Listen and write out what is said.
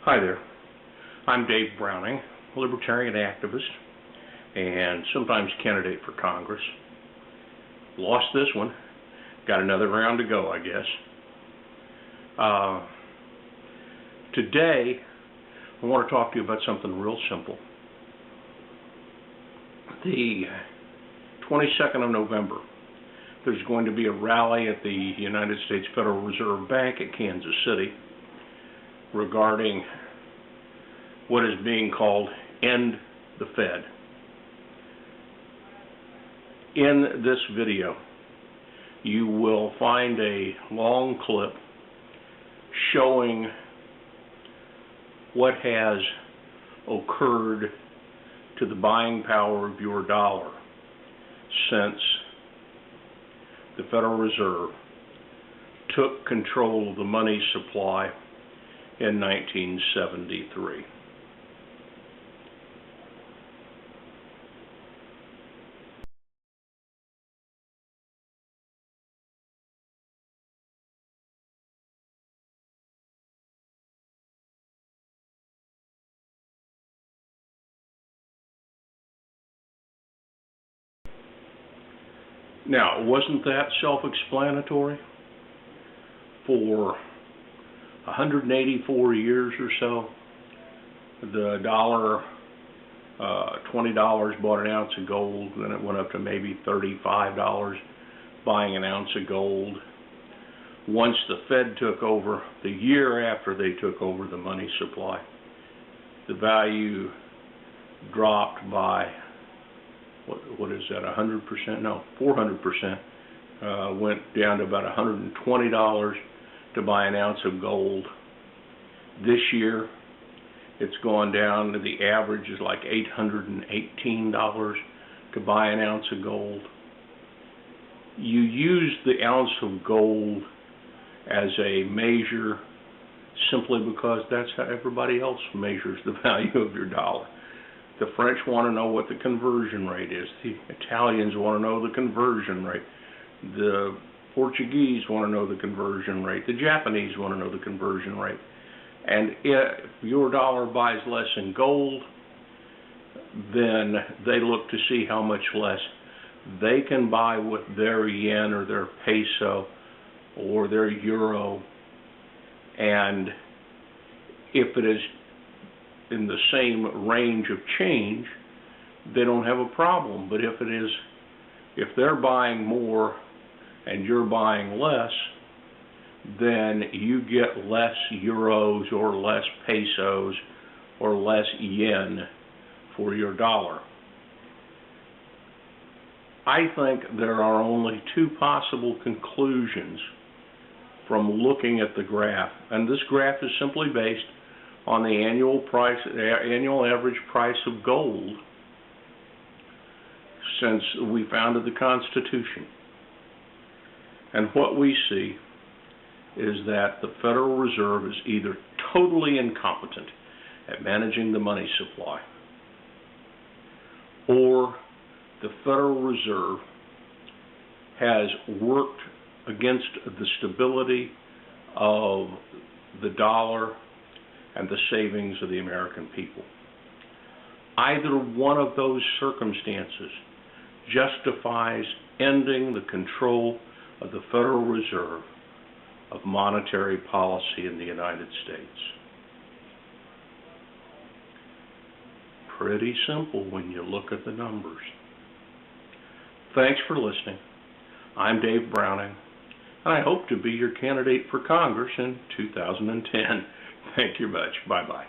Hi there. I'm Dave Browning, libertarian activist and sometimes candidate for Congress. Lost this one. Got another round to go, I guess. Today, I want to talk to you about something real simple. The 22nd of November, there's going to be a rally at the United States Federal Reserve Bank at Kansas City regarding what is being called End the Fed. In this video, you will find a long clip showing what has occurred to the buying power of your dollar since the Federal Reserve took control of the money supply in 1973. Now, wasn't that self-explanatory? For 184 years or so, the dollar, $20 bought an ounce of gold, then it went up to maybe $35 buying an ounce of gold. Once the Fed took over, the year after they took over the money supply, the value dropped by, what is that, 100%? No, 400%. Went down to about $120 to buy an ounce of gold. This year, it's gone down to the average is like $818 to buy an ounce of gold. You use the ounce of gold as a measure simply because that's how everybody else measures the value of your dollar. The French want to know what the conversion rate is. The Italians want to know the conversion rate. The Portuguese want to know the conversion rate. The Japanese want to know the conversion rate. And if your dollar buys less in gold, then they look to see how much less they can buy with their yen or their peso or their euro. And if it is in the same range of change, they don't have a problem. But if they're buying more and you're buying less, then you get less euros or less pesos or less yen for your dollar. I think there are only two possible conclusions from looking at the graph, and this graph is simply based on the annual average price of gold since we founded the Constitution. And what we see is that the Federal Reserve is either totally incompetent at managing the money supply, or the Federal Reserve has worked against the stability of the dollar and the savings of the American people. Either one of those circumstances justifies ending the control of the Federal Reserve of monetary policy in the United States. Pretty simple when you look at the numbers. Thanks for listening. I'm Dave Browning, and I hope to be your candidate for Congress in 2010. Thank you much. Bye-bye.